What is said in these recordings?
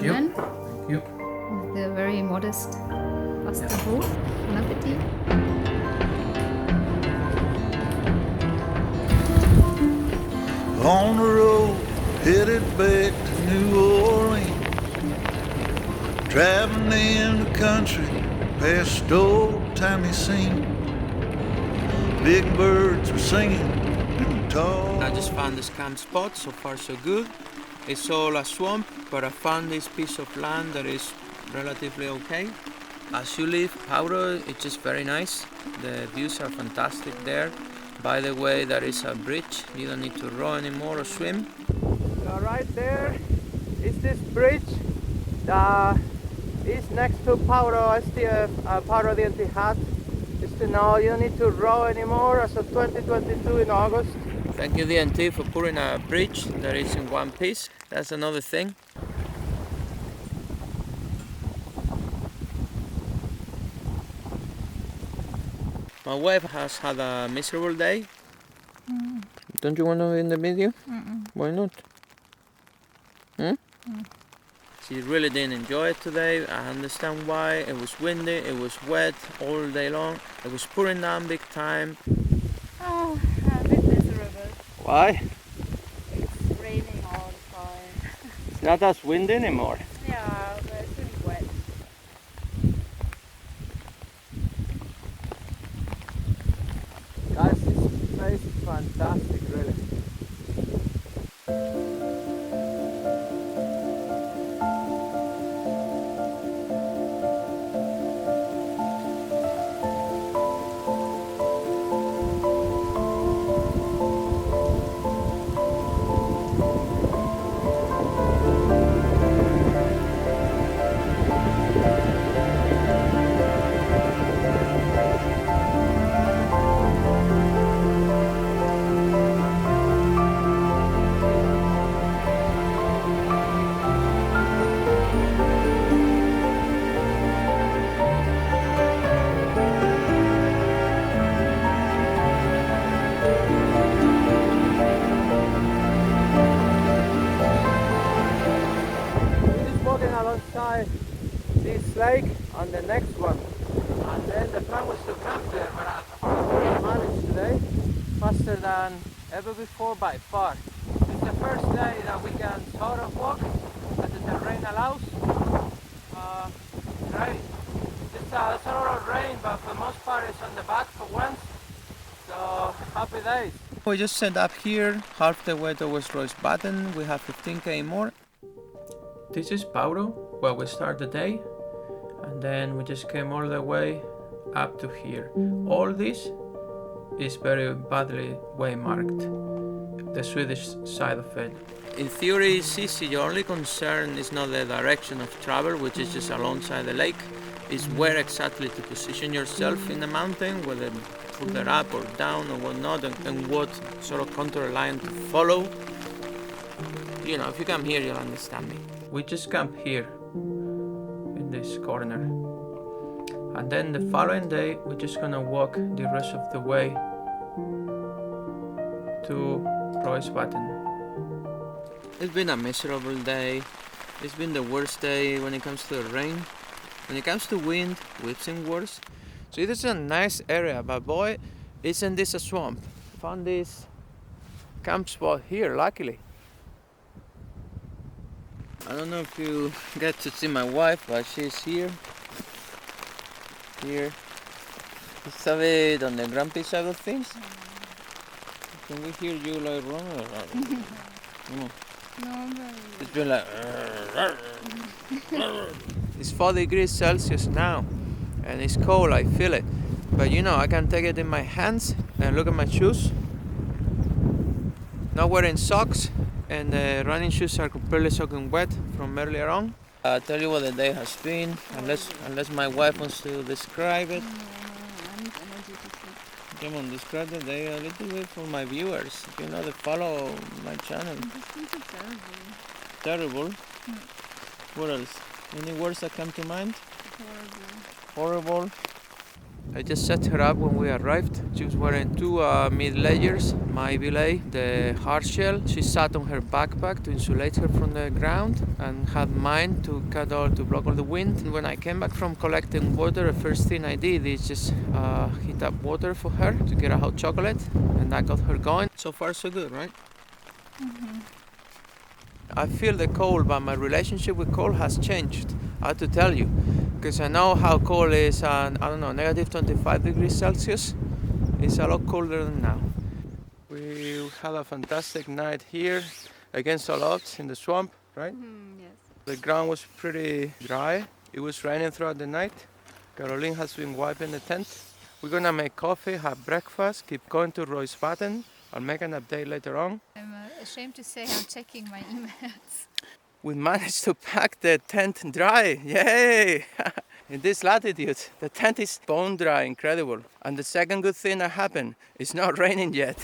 And then Yep. the very modest pasta bowl. Bon appetit. On the road, headed back to New Orleans. Traveling in the country, past old-timey scene. Big birds were singing in the tall. I just found this camp spot, so far so good. It's all a swamp, but I found this piece of land that is relatively okay. As you leave Pauro, it's just very nice. The views are fantastic there. By the way, there is a bridge. You don't need to row anymore or swim. So right there is this bridge that is next to Pauro STF, Pauro DNT hat. Just to know you don't need to row anymore as of 2022 in August. Thank you DNT for putting a bridge that is in one piece. That's another thing. My wife has had a miserable day. Don't you want to be in the video? Why not? She really didn't enjoy it today. I understand why. It was windy, it was wet all day long. It was pouring down big time. Oh, a bit miserable. Why? It's raining all the time. It's not as windy anymore. Yeah, but it's really wet. Guys, this place is fantastic, really. Alongside this lake on the next one, and then the plan was to camp there, but I managed today faster than ever before by far. It's the first day that we can sort of walk as the terrain allows. Right, it's a lot of rain, but for the most part it's on the back for once, so happy days. We just set up here, half the way towards Røysvatn. We have 15k more. This is Pauro, where we start the day, and then we just came all the way up to here. All this is very badly waymarked, the Swedish side of it. In theory it's easy, your only concern is not the direction of travel, which is just alongside the lake, is where exactly to position yourself in the mountain, whether further up or down or whatnot, and what sort of contour line to follow. You know, if you come here, you'll understand me. We just camp here, in this corner. And then the following day, we're just gonna walk the rest of the way to Røysvatn. It's been a miserable day. It's been the worst day when it comes to the rain. When it comes to wind, we've seen worse. So this is a nice area, but boy, isn't this a swamp. Found this camp spot here, luckily. I don't know if you get to see my wife, but she's here. Here. ¿Sabe on the grumpy side of things? Can we hear you like wrong or not? No. No, but... It's been like... It's 4 degrees Celsius now, and it's cold, I feel it. But you know, I can take it in my hands and look at my shoes. Not wearing socks, and the running shoes are completely soaking wet from earlier on. I'll tell you what the day has been, unless my wife wants to describe it. Come on, describe the day a little bit for my viewers. You know, they follow my channel. Terrible? What else? Any words that come to mind? Horrible. Horrible. I just set her up when we arrived. She was wearing two mid layers, my belay, the hard shell. She sat on her backpack to insulate her from the ground and had mine to block all the wind. And when I came back from collecting water, the first thing I did is just heat up water for her to get a hot chocolate, and that got her going. So far so good, right? Mm-hmm. I feel the cold, but my relationship with cold has changed. I have to tell you, because I know how cold is, I don't know, negative 25 degrees Celsius. It's a lot colder than now. We had a fantastic night here against all odds in the swamp, right? Yes. The ground was pretty dry. It was raining throughout the night. Caroline has been wiping the tent. We're gonna make coffee, have breakfast, keep going to Røysvatn. I'll make an update later on. I'm ashamed to say I'm checking my emails. We managed to pack the tent dry. Yay! In this latitude, the tent is bone dry, incredible. And the second good thing that happened, it's not raining yet.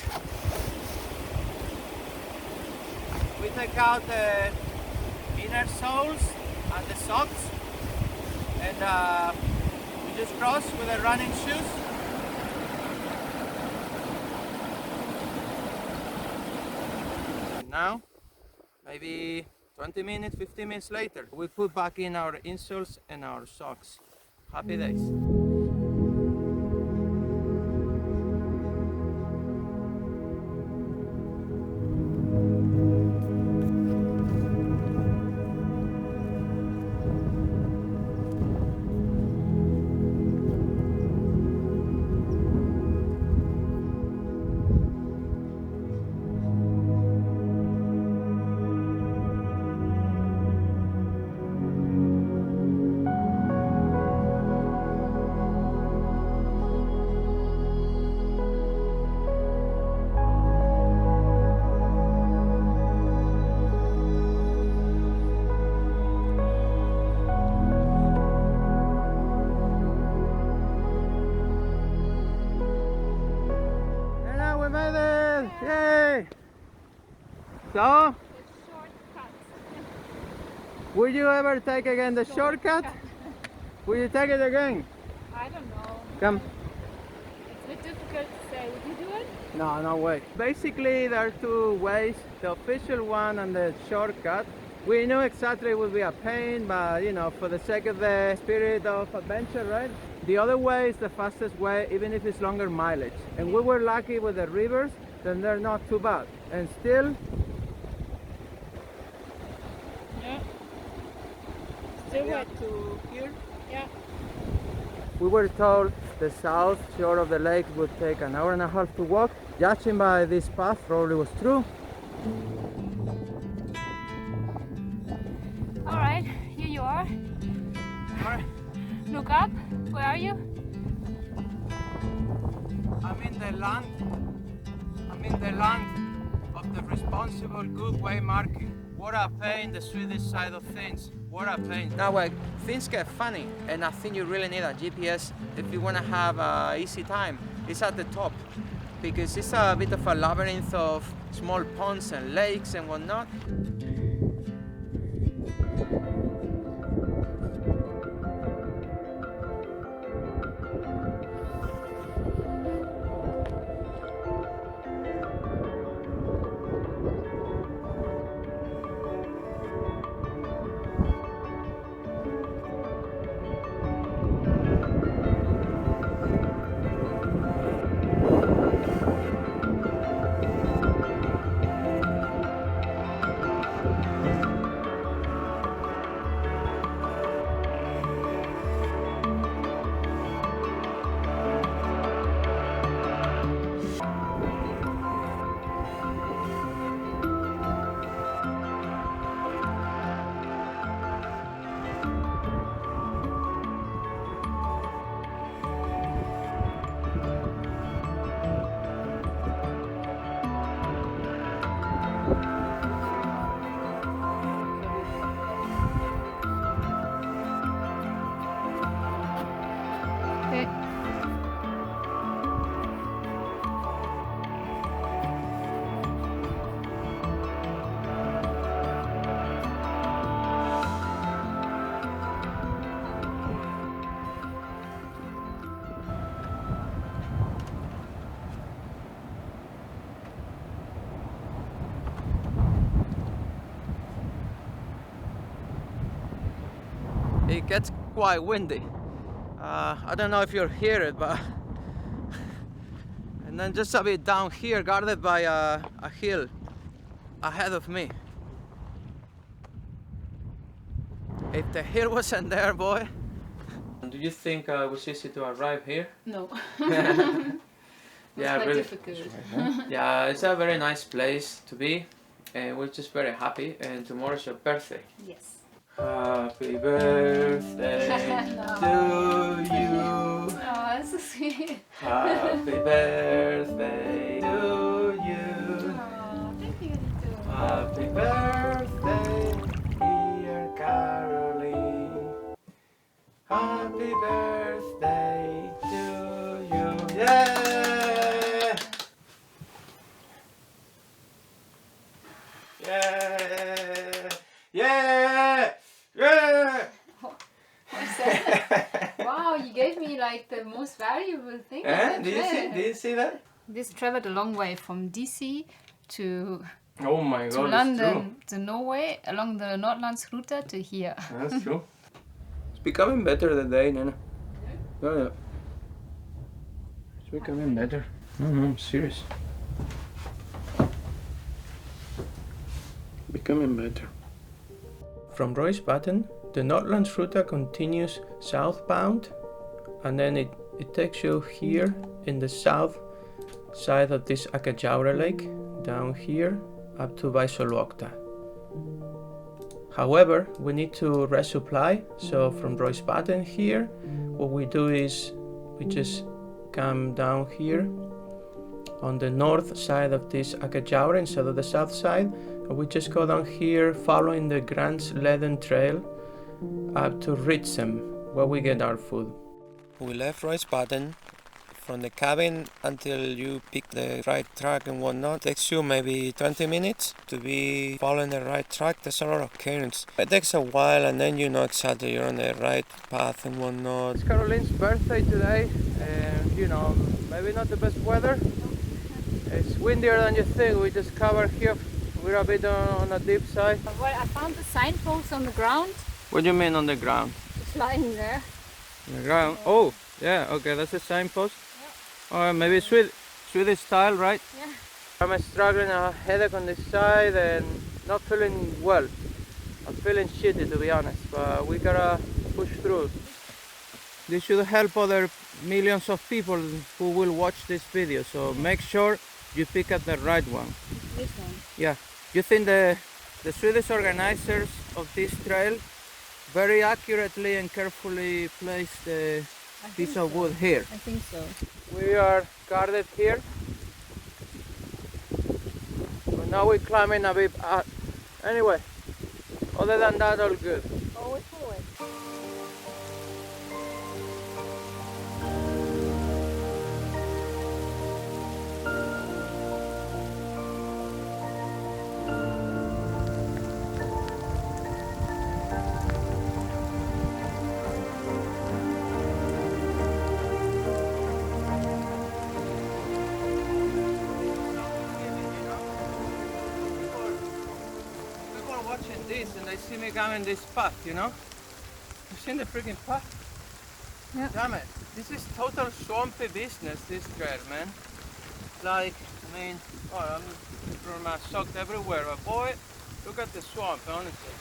We take out the inner soles and the socks, and we just cross with the running shoes. Now, maybe 20 minutes, 15 minutes later, we put back in our insoles and our socks. Happy days. Yay! So, will you ever take again the shortcut? Will you take it again? I don't know. Come. It's a bit difficult to say. Would you do it? No, no way. Basically, there are two ways, the official one and the shortcut. We knew exactly it would be a pain, but you know, for the sake of the spirit of adventure, right? The other way is the fastest way, even if it's longer mileage. And we were lucky with the rivers, then they're not too bad. And still, Yeah. Still wet. to here. Yeah. We were told the south shore of the lake would take an hour and a half to walk. Judging by this path, probably was true. All right, here you are. Look up. Where are you? I'm in the land of the responsible good way marking. What a pain, the Swedish side of things. What a pain. Now, things get funny, and I think you really need a GPS if you want to have an easy time. It's at the top, because it's a bit of a labyrinth of small ponds and lakes and whatnot. Okay. it gets quite windy. I don't know if you'll hear it, but and then just a bit down here, guarded by a hill ahead of me. If the hill wasn't there, boy. Do you think it was easy to arrive here? No. Yeah, quite really. difficult. Yeah, it's a very nice place to be, and we're just very happy. And tomorrow's your birthday. Yes. Happy birthday to you. Oh, that's so sweet. Happy birthday to you. Oh, thank you, too. Happy birthday, dear Caroline. Happy birthday to you. Yeah! Yeah! Yeah! Yeah! What's that? Wow, you gave me like the most valuable thing. Did you see that? This traveled a long way from DC to Oh my to god, London to Norway along the Nordlandsruta to here. That's true. It's becoming better the day, Nana. Oh, yeah. It's becoming better. No, I'm serious. Becoming better. From Røysvatn, the Norlandsruta continues southbound, and then it takes you here in the south side of this Áhkájávre lake, down here up to by Sårggå. However, we need to resupply, so from Røysvatn here, what we do is we just come down here on the north side of this Áhkájávre instead of the south side, and we just go down here following the Gransleden trail up to Ritsem, where we get our food. We left Røysvatn. From the cabin until you pick the right track and whatnot takes you maybe 20 minutes to be following the right track. There's a lot of cairns. It takes a while, and then you know exactly you're on the right path and whatnot. It's Caroline's birthday today, and you know, maybe not the best weather. It's windier than you think. We just covered here. We're a bit on a deep side. Well, I found the signpost on the ground. What do you mean on the ground? It's lying there. On the ground? Oh, yeah, okay, that's a signpost. Or maybe Swedish style, right? Yeah. I'm struggling a headache on this side and not feeling well. I'm feeling shitty, to be honest, but we gotta push through. This should help other millions of people who will watch this video, so make sure you pick up the right one. This one. Yeah. You think the Swedish organizers of this trail very accurately and carefully placed the piece of wood here? I think so. We are guarded here. But now we're climbing a bit up. Anyway, other than that, all good. Forward, forward. Watching this and they see me coming this path, you know? You've seen the freaking path? Yeah. Damn it. This is total swampy business, this trail, man. Like, I mean, oh, I'm from soaked everywhere, but boy, look at the swamp, honestly.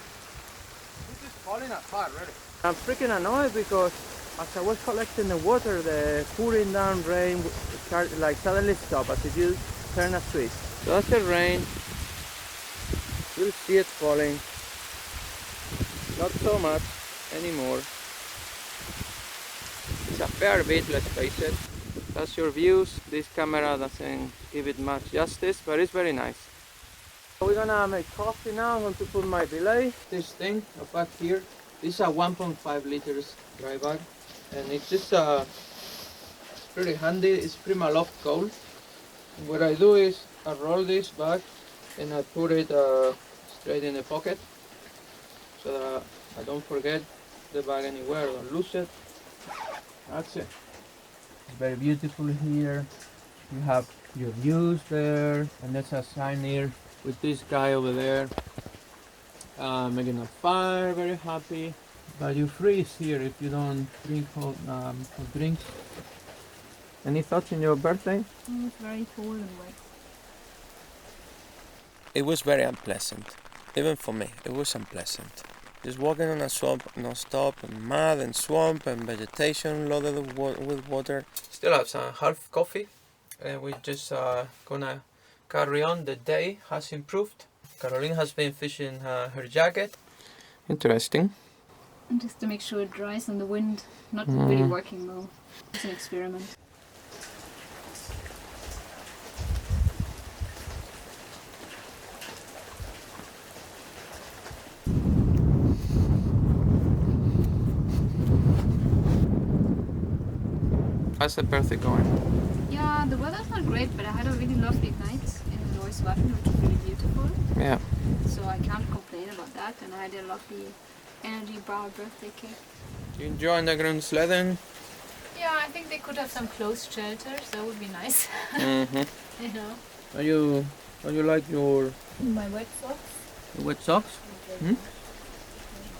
This is falling apart, really. I'm freaking annoyed because as I was collecting the water, the pouring down rain like suddenly stopped as if you turn a switch. So that's the rain. You'll see it falling. Not so much anymore. It's a fair bit, let's face it. That's your views. This camera doesn't give it much justice, but it's very nice. We're gonna make coffee now. I'm going to put my delay. This thing back here. This is a 1.5 liters dry bag, and it's just it's pretty handy. It's Prima Loft Gold. What I do is I roll this bag and I put it straight in the pocket so that I don't forget the bag anywhere, don't lose it. That's it. It's very beautiful here. You have your views there, and there's a sign here with this guy over there making a fire, very happy. But you freeze here if you don't drink hot drinks. Any thoughts on your birthday? It was very cold and wet. It was very unpleasant. Even for me, it was unpleasant. Just walking on a swamp non-stop, and mud and swamp and vegetation loaded with water. Still have some half coffee. And we're just gonna carry on. The day has improved. Caroline has been fishing her jacket. Interesting. And just to make sure it dries in the wind. Not really working well. It's an experiment. How's the birthday going? Yeah, the weather's not great, but I had a really lovely night in Røysvatn, which was really beautiful. Yeah. So I can't complain about that. And I had a lovely energy bar birthday cake. You enjoying the Gransleden? Yeah, I think they could have some closed shelters. That would be nice. Mm-hmm. You know. Are you like your My wet socks. wet socks? Hmm?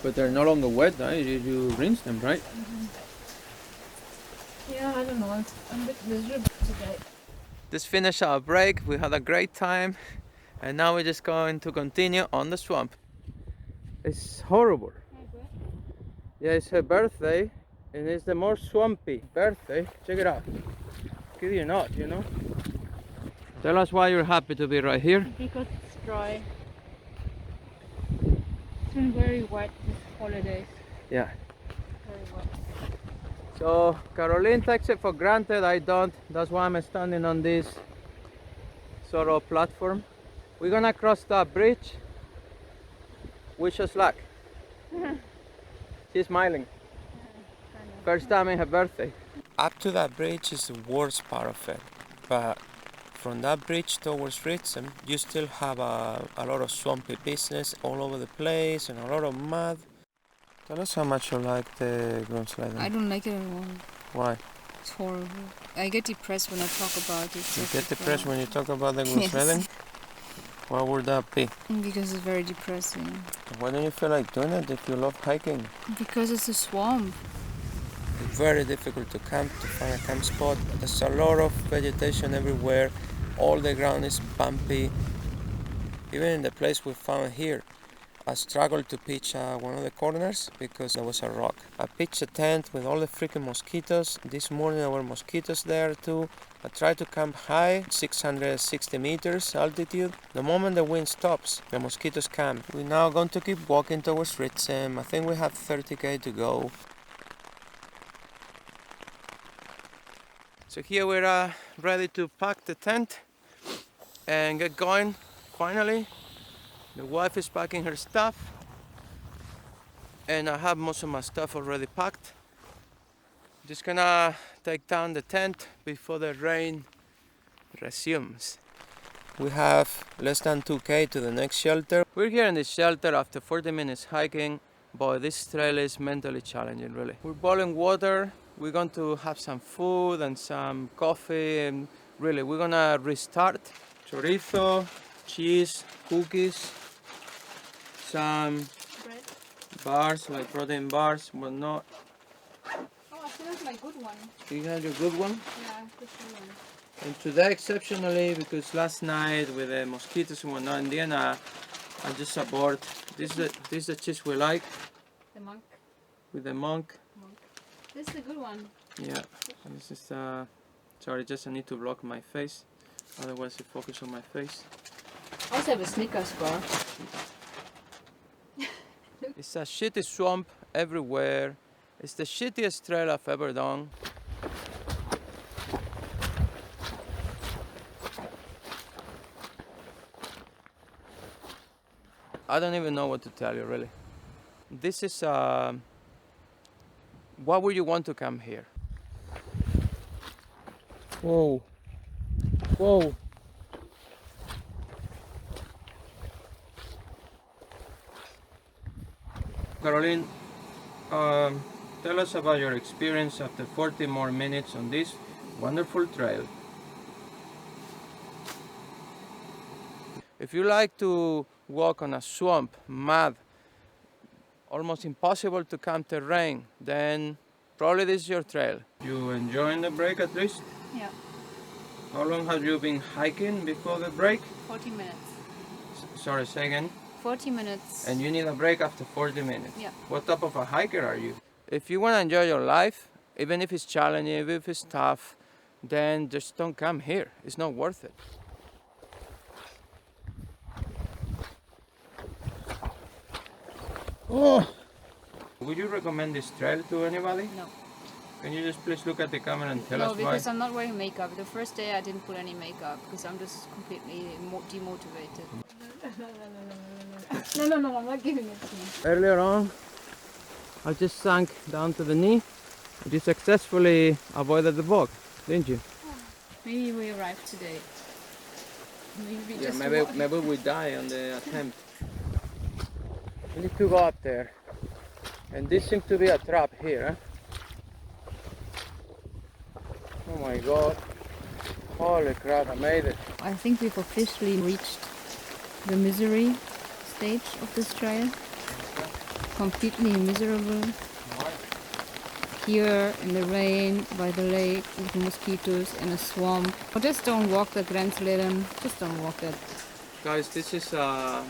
But they're no longer wet, right? You rinse them, right? Yeah, I don't know. I'm a bit miserable today. Just finished our break. We had a great time. And now we're just going to continue on the swamp. It's horrible. Yeah, it's her birthday. And it's the more swampy birthday. Check it out. Kid you not, you know? Tell us why you're happy to be right here. Because it's dry. It's been very wet this holidays. Yeah. Very wet. So Caroline takes it for granted, I don't. That's why I'm standing on this sort of platform. We're gonna cross that bridge. Wish us luck. She's smiling. First time in her birthday. Up to that bridge is the worst part of it. But from that bridge towards Ritsem, you still have a lot of swampy business all over the place and a lot of mud. Tell us how much you like the Gransleden. I don't like it at all. Why? It's horrible. I get depressed when I talk about it. You get depressed when you talk about the Gransleden? Yes. Why would that be? Because it's very depressing. Why don't you feel like doing it if you love hiking? Because it's a swamp. It's very difficult to camp, to find a camp spot. There's a lot of vegetation everywhere. All the ground is bumpy. Even in the place we found here, I struggled to pitch one of the corners because there was a rock. I pitched a tent with all the freaking mosquitoes. This morning there were mosquitoes there too. I tried to camp high, 660 meters altitude. The moment the wind stops, the mosquitoes come. We're now going to keep walking towards Ritsem. I think we have 30k to go. So here we're ready to pack the tent and get going finally. The wife is packing her stuff and I have most of my stuff already packed. Just gonna take down the tent before the rain resumes. We have less than 2k to the next shelter. We're here in this shelter after 40 minutes hiking. Boy, this trail is mentally challenging, really. We're boiling water. We're going to have some food and some coffee, and really we're gonna restart. Chorizo, cheese, cookies, some Bread. bars, like protein bars, whatnot. Oh, I still have my good one. You have your good one? Yeah, this one. And today, exceptionally, because last night with the mosquitoes and whatnot, in the end, I just abort. This is the cheese we like, The monk. with the monk. This is a good one. Yeah, and this is sorry, just I need to block my face, otherwise it focuses on my face. I also have a Snickers bar. It's a shitty swamp everywhere. It's the shittiest trail I've ever done. I don't even know what to tell you, really. This is why would you want to come here? Whoa. Whoa. Caroline, tell us about your experience after 40 more minutes on this wonderful trail. If you like to walk on a swamp, mud, almost impossible to camp terrain, then probably this is your trail. You enjoying the break at least? Yeah, How long have you been hiking before the break? 40 minutes. Sorry, say again. 40 minutes. And you need a break after 40 minutes. Yeah. What type of a hiker are you? If you want to enjoy your life, even if it's challenging, even if it's tough, then just don't come here. It's not worth it. Oh! Would you recommend this trail to anybody? No. Can you just please look at the camera and tell No, us why? because I'm not wearing makeup. The first day I didn't put any makeup because I'm just completely demotivated. No, I'm not giving it to you. Earlier on, I just sank down to the knee. You successfully avoided the bog, didn't you? Maybe we arrived today. Maybe Yeah, just maybe we die on the attempt. We need to go up there. And this seems to be a trap here, huh? Oh my god. Holy crap, I made it. I think we've officially reached the misery stage of this trail. Completely miserable. Here in the rain, by the lake, with mosquitoes in a swamp. Oh, just don't walk the Gransleden. Just don't walk it. Guys, this is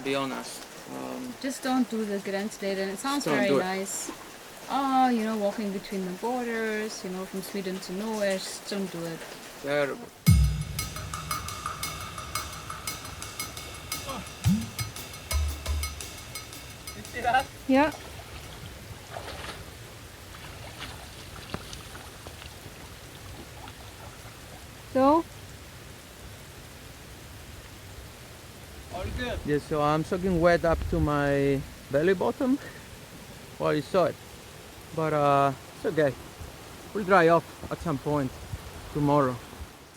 beyond us. Just don't do the Gransleden. It sounds Don't very do it. nice. Oh, you know, walking between the borders, you know, from Sweden to Norway. Just don't do it. Terrible. You see that? Yeah. So, All good. Yeah, so I'm soaking wet up to my belly bottom. Well, you saw it. But it's okay. We'll dry off at some point tomorrow.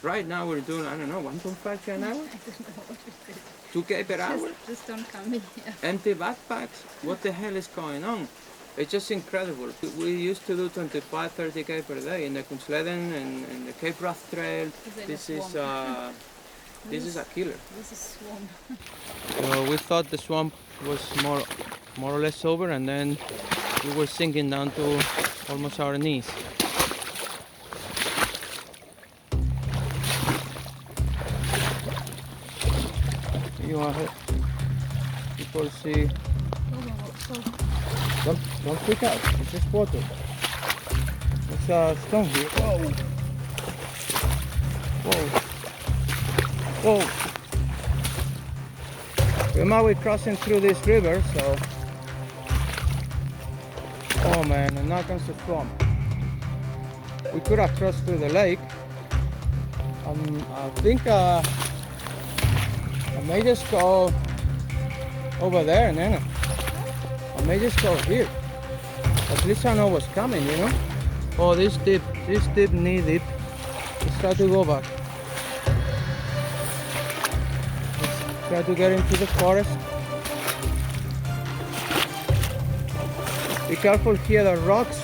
Right now we're doing, I don't know, 1.5 k an hour? I don't know what it is. 2k per hour? Just don't come in here. Empty backpacks? What the hell is going on? It's just incredible. We used to do 25, 30k per day in the Gransleden and the Cape Wrath Trail. This is a killer. This is swamp. So we thought the swamp was more or less over, and then we were sinking down to almost our knees. You are people see. Don't freak out. It's just water. It's a stone here. Whoa. Whoa. Whoa. Now we're crossing through this river, so. Oh man, and now comes the swamp. We could have crossed through the lake. I think I may just go over there, and then I may just go here. At least I know what's coming, you know. Oh, this deep, knee deep. Let's try to go back. Let's try to get into the forest. Be careful here, the rocks.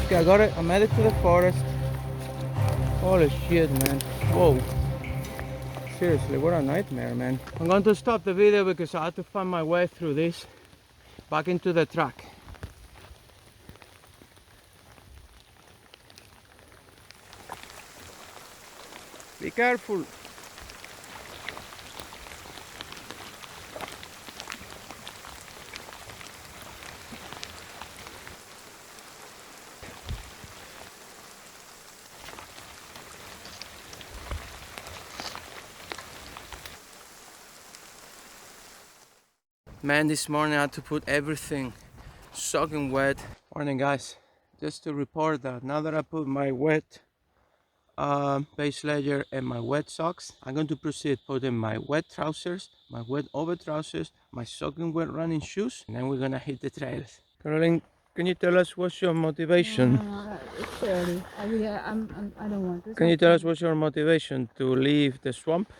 Okay, I got it. I made it to the forest. Holy shit, man. Whoa. Seriously, what a nightmare, man. I'm going to stop the video because I had to find my way through this back into the track. Be careful. Man, this morning I had to put everything soaking wet. Morning guys, just to report that now that I put my wet base layer and my wet socks, I'm going to proceed putting my wet trousers, my wet over trousers, my soaking wet running shoes, and then we're gonna hit the trails. Caroline, can you tell us what's your motivation? No, it's early. I don't want this. Can you tell us what's your motivation to leave the swamp?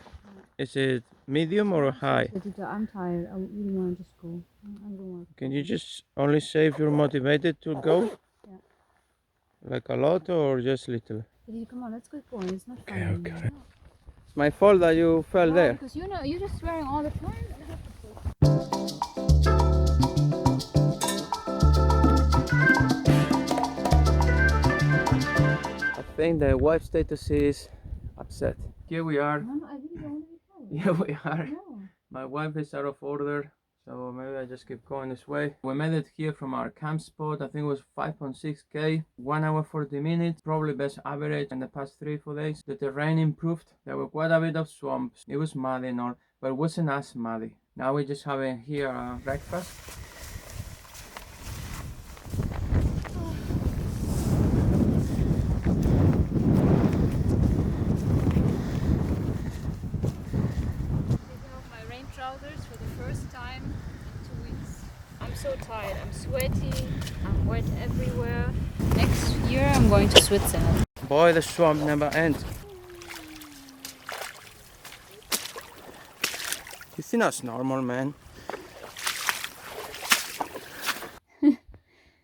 Is it medium or high? I'm tired. I really want to just go. I don't want. Can you just only say if you're motivated to go? Yeah. Like a lot or just little? Come on, let's go going. It's not fun. Okay. It's my fault that you fell there. Because you're just swearing all the time. think the wife status is upset. Here we are. Yeah, we are. My wife is out of order, so maybe I just keep going this way. We made it here from our camp spot. I think it was 5.6k, 1 hour 40 minutes, probably best average in the past 3-4 days. The terrain improved. There were quite a bit of swamps. It was muddy and all, but it wasn't as muddy. Now we're just having here breakfast. For the first time in 2 weeks. I'm so tired, I'm sweaty, I'm wet everywhere. Next year I'm going to Switzerland. Boy, the swamp never ends. It's not normal, man.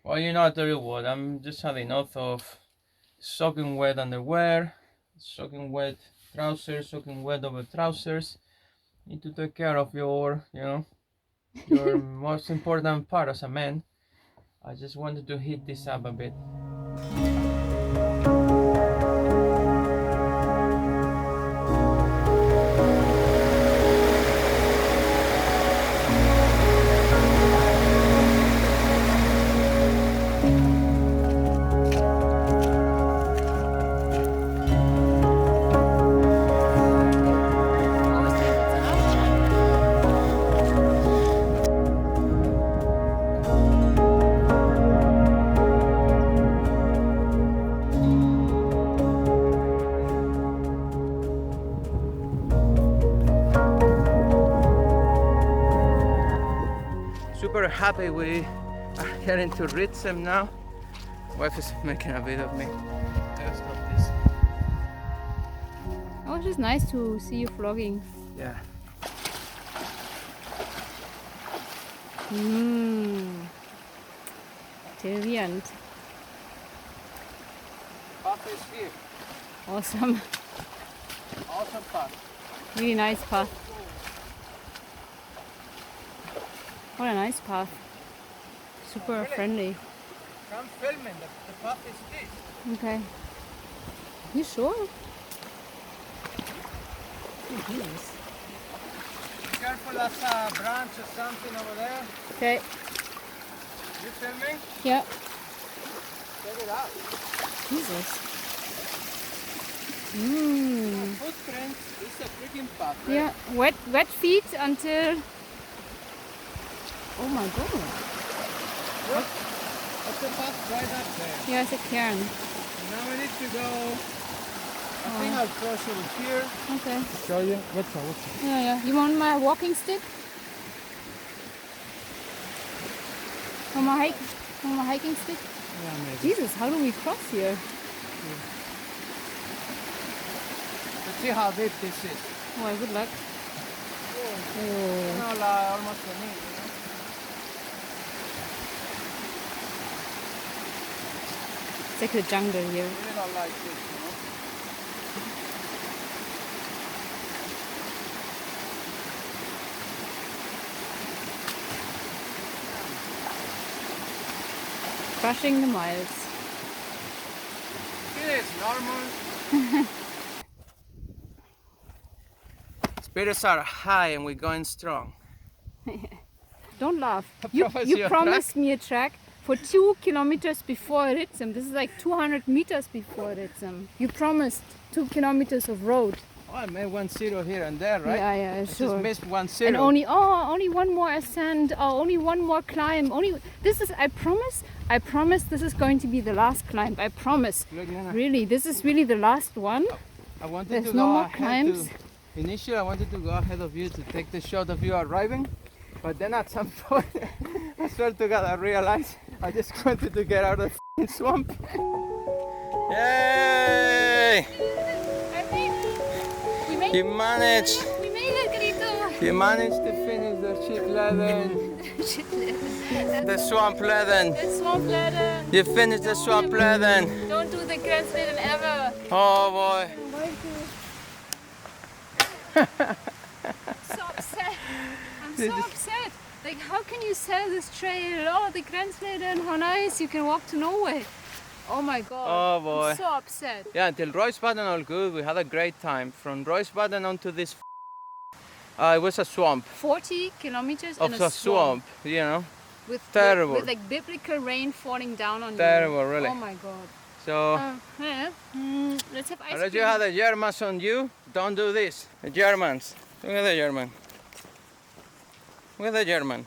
Well, you know, I tell you what, I'm just having enough of soaking wet underwear, soaking wet trousers, soaking wet over trousers. Need to take care of your, you know, your most important part as a man. I just wanted to heat this up a bit. Super happy we are getting to Ritsem now. Wife is making a bit of me. Let's stop this. Oh, it's just nice to see you vlogging. Yeah. Brilliant. Path is here. Awesome. Awesome path. Really nice path. What a nice path. Super Really? friendly. I'm filming, the path is this. Okay. You sure? Be careful, that's a branch or something over there. Okay. You filming? Yeah. Check it out. Jesus. Footprints, it's a freaking path. Right? Yeah. Wet feet until. Oh my god. Look, that's the path right up there. Yeah, it's a cairn. Now we need to go. I think I'll cross over here. Okay. Show you. What's that? Yeah. You want my walking stick? For my hiking stick? Yeah, maybe. Jesus, how do we cross here? Let's see how deep this is. Well, good luck. Oh. No, almost for me. It's like the jungle here. I really don't like this, you know. Crushing the miles. It is normal. Spirits are high and we're going strong. Don't laugh. promise you You a promised me a track for 2 kilometers before Ritsem. This is like 200 meters before Ritsem. You promised 2 kilometers of road. Oh, I made 1-0 here and there, right? Yeah, I sure. just missed 1-0. And only one more ascent, only one more climb. I promise this is going to be the last climb. I promise. Look, Nana, Really, this is really the last one. I wanted There's to no go more ahead climbs. Initially, I wanted to go ahead of you to take the shot of you arriving, but then at some point, I swear to God, I realized I just wanted to get out of the swamp. Yay! You managed! We made it, Grito! You managed to finish the Swampleden. The Swampleden. The Swampleden! You finished the Swampleden. Don't do the Gransleden ever! Oh boy. So upset! I'm so upset! Like, how can you sell this trail? Oh, the Gransleden, how nice! You can walk to Norway. Oh my god. Oh boy. I'm so upset. Yeah, until Røysvatn all good. We had a great time. From Røysvatn onto this it was a swamp. 40 kilometers Of in a a swamp. you know. With Terrible. With like biblical rain falling down on Terrible, you. really. Oh my god. So Yeah. Let's have ice unless cream. you have the Germans on you, don't do this. The Germans. Look at the German. Look at the German.